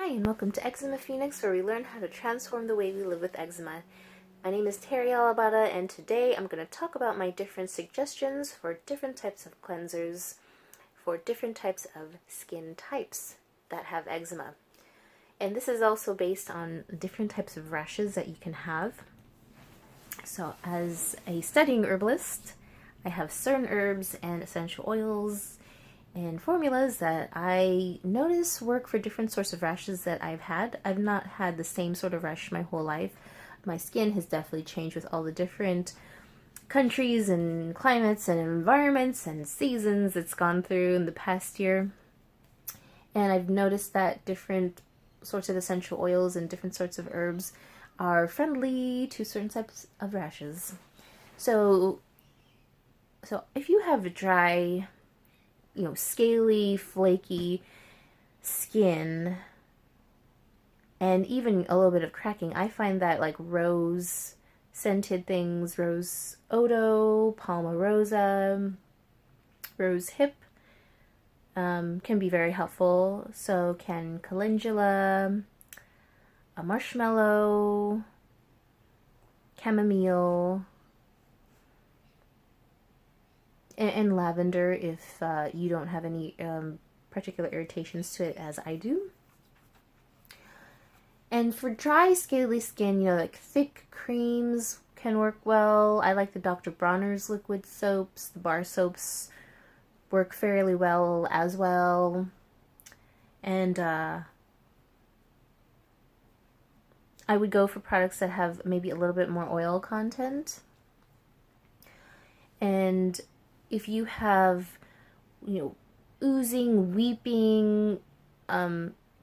Hi, and welcome to Eczema Phoenix, where we learn how to transform the way we live with eczema. My name is TeresaAlabata, and today I'm going to talk about my different suggestions for different types of cleansers for different types of skin types that have eczema. And this is also based on different types of rashes that you can have. So as a studying herbalist, I have certain herbs and essential oils and formulas that I notice work for different sorts of rashes that I've had. I've not had the same sort of rash my whole life. My skin has definitely changed with all the different countries and climates and environments and seasons it's gone through in the past year. And I've noticed that different sorts of essential oils and different sorts of herbs are friendly to certain types of rashes. So if you have dry, scaly, flaky skin and even a little bit of cracking, I find that like rose scented things, rose odo, palmarosa, rose hip, can be very helpful. So can calendula, a marshmallow, chamomile, and lavender if you don't have any particular irritations to it, as I do. And for dry, scaly skin, like thick creams can work well. I like the Dr. Bronner's liquid soaps. The bar soaps work fairly well as well. And I would go for products that have maybe a little bit more oil content. And if you have, oozing, weeping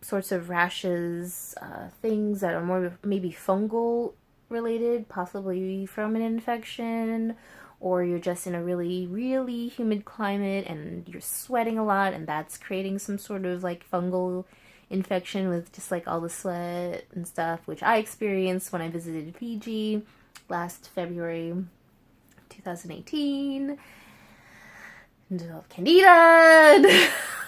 sorts of rashes, things that are more maybe fungal related, possibly from an infection, or you're just in a really, really humid climate and you're sweating a lot and that's creating some sort of like fungal infection with just like all the sweat and stuff, which I experienced when I visited Fiji last February 2018. Candida and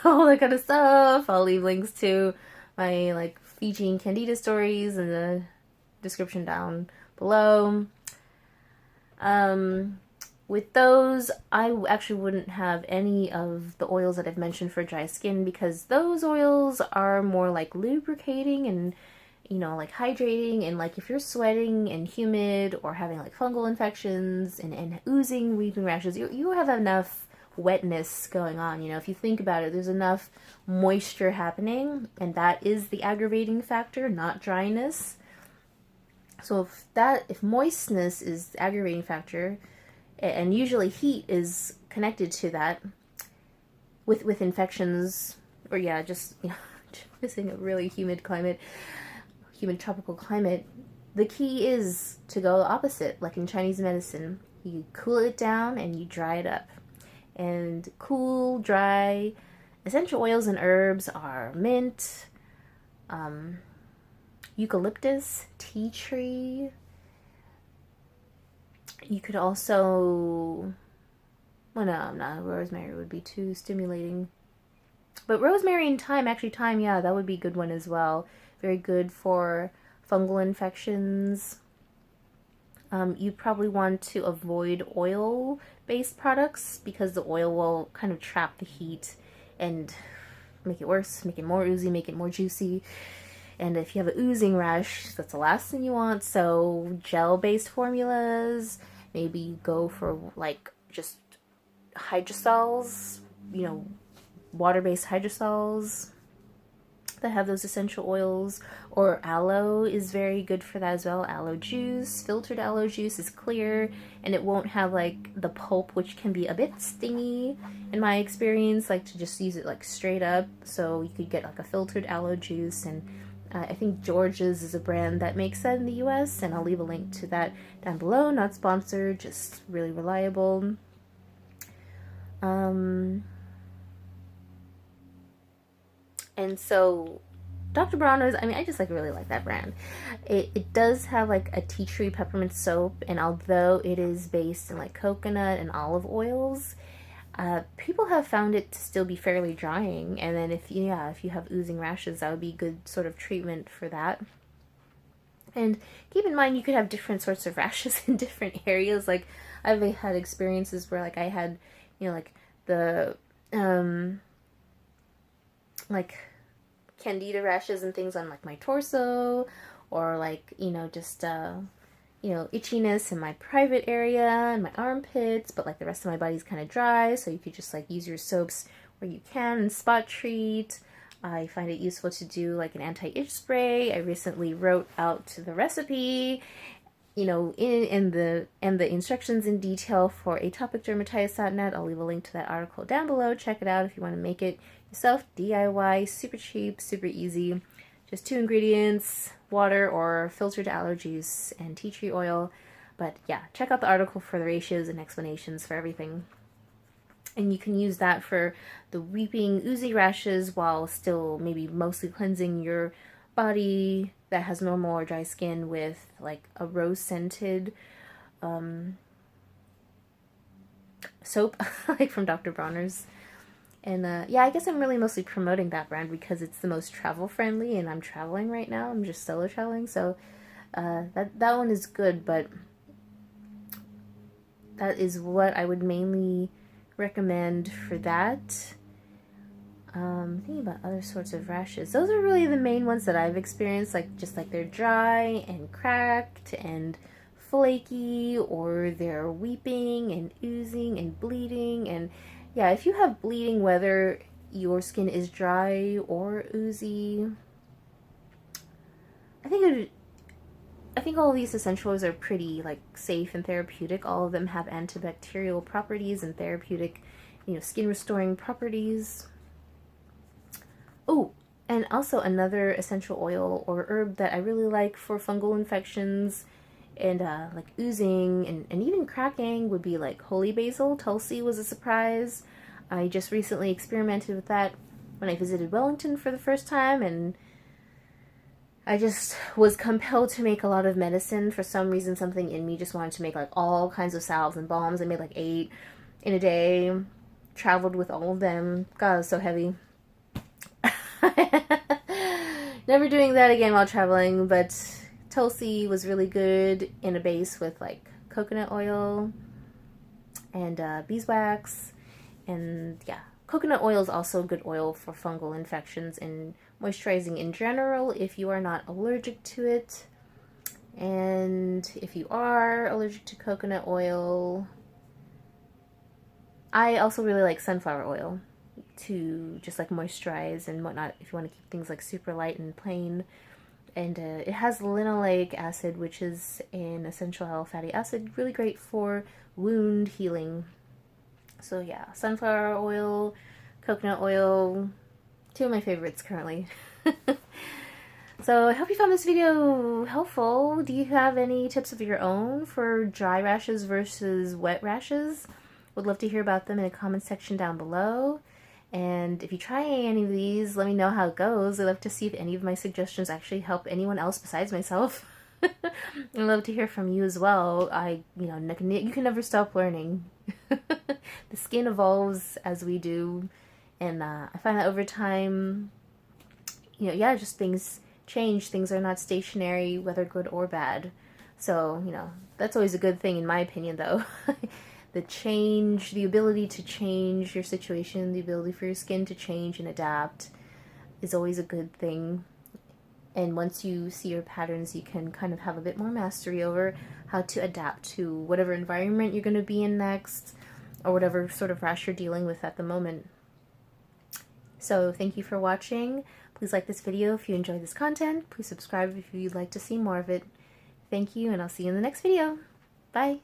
all that kind of stuff. I'll leave links to my Fiji and Candida stories in the description down below. With those, I actually wouldn't have any of the oils that I've mentioned for dry skin, because those oils are more like lubricating and hydrating, and if you're sweating and humid or having fungal infections and oozing, weeping rashes, you have enough wetness going on. If you think about it, there's enough moisture happening, and that is the aggravating factor, not dryness. So if moistness is the aggravating factor, and usually heat is connected to that with infections, or just missing a really humid tropical climate, the key is to go opposite, like in Chinese medicine. You cool it down and you dry it up. And cool, dry, essential oils and herbs are mint, eucalyptus, tea tree. You could also, rosemary would be too stimulating. But rosemary and thyme, that would be a good one as well. Very good for fungal infections. You probably want to avoid oil-based products, because the oil will kind of trap the heat and make it worse, make it more oozy, make it more juicy. And if you have an oozing rash, that's the last thing you want. So gel-based formulas, maybe you go for just hydrosols, water-based hydrosols that have those essential oils, or aloe is very good for that as well. Aloe juice, filtered aloe juice, is clear and it won't have the pulp, which can be a bit stingy in my experience, to just use it straight up. So you could get a filtered aloe juice, and I think George's is a brand that makes that in the US, and I'll leave a link to that down below. Not sponsored, just really reliable. And so Dr. Bronner's, I just really like that brand. It does have a tea tree peppermint soap, and although it is based in coconut and olive oils, People have found it to still be fairly drying, and then if you have oozing rashes, that would be good sort of treatment for that. And keep in mind, you could have different sorts of rashes in different areas. Like, I've had experiences where, like, I had, like the, like, candida rashes and things on, like, my torso, or, like, just, itchiness in my private area and my armpits, but, like, the rest of my body's kind of dry, so you could just, like, use your soaps where you can and spot treat. I find it useful to do like an anti-itch spray. I recently wrote out the recipe, in the instructions in detail for atopic dermatitis.net. I'll leave a link to that article down below. Check it out if you want to make it yourself. DIY, super cheap, super easy. Just 2 ingredients, water or filtered allergies and tea tree oil. But yeah, check out the article for the ratios and explanations for everything. And you can use that for the weeping, oozy rashes while still maybe mostly cleansing your body that has normal or dry skin with like a rose-scented soap, like from Dr. Bronner's. And yeah, I guess I'm really mostly promoting that brand because it's the most travel-friendly, and I'm traveling right now. I'm just solo traveling, so that one is good, but that is what I would mainly recommend for that. Thinking about other sorts of rashes. Those are really the main ones that I've experienced, like just like they're dry and cracked and flaky, or they're weeping and oozing and bleeding. And yeah, if you have bleeding, whether your skin is dry or oozy, I think all of these essential oils are pretty like safe and therapeutic. All of them have antibacterial properties and therapeutic, skin restoring properties. Oh, and also another essential oil or herb that I really like for fungal infections and like oozing and even cracking would be like holy basil. Tulsi was a surprise. I just recently experimented with that when I visited Wellington for the first time, and I just was compelled to make a lot of medicine. For some reason, something in me just wanted to make like all kinds of salves and balms. I made like 8 in a day, traveled with all of them. God, it was so heavy. Never doing that again while traveling, but Tulsi was really good in a base with like coconut oil and beeswax. And yeah, coconut oil is also a good oil for fungal infections and moisturizing in general if you are not allergic to it. And if you are allergic to coconut oil, I also really like sunflower oil to just like moisturize and whatnot if you want to keep things like super light and plain. And it has linoleic acid, which is an essential oil fatty acid, really great for wound healing. So yeah, sunflower oil, coconut oil, 2 of my favorites currently. So I hope you found this video helpful. Do you have any tips of your own for dry rashes versus wet rashes? Would love to hear about them in the comment section down below. And if you try any of these, let me know how it goes. I'd love to see if any of my suggestions actually help anyone else besides myself. I'd love to hear from you as well. You can never stop learning. The skin evolves as we do, and I find that over time, just things change. Things are not stationary, whether good or bad. So, that's always a good thing in my opinion, though. The ability to change your situation, the ability for your skin to change and adapt is always a good thing. And once you see your patterns, you can kind of have a bit more mastery over how to adapt to whatever environment you're going to be in next, or whatever sort of rash you're dealing with at the moment. So thank you for watching. Please like this video if you enjoyed this content. Please subscribe if you'd like to see more of it. Thank you, and I'll see you in the next video. Bye!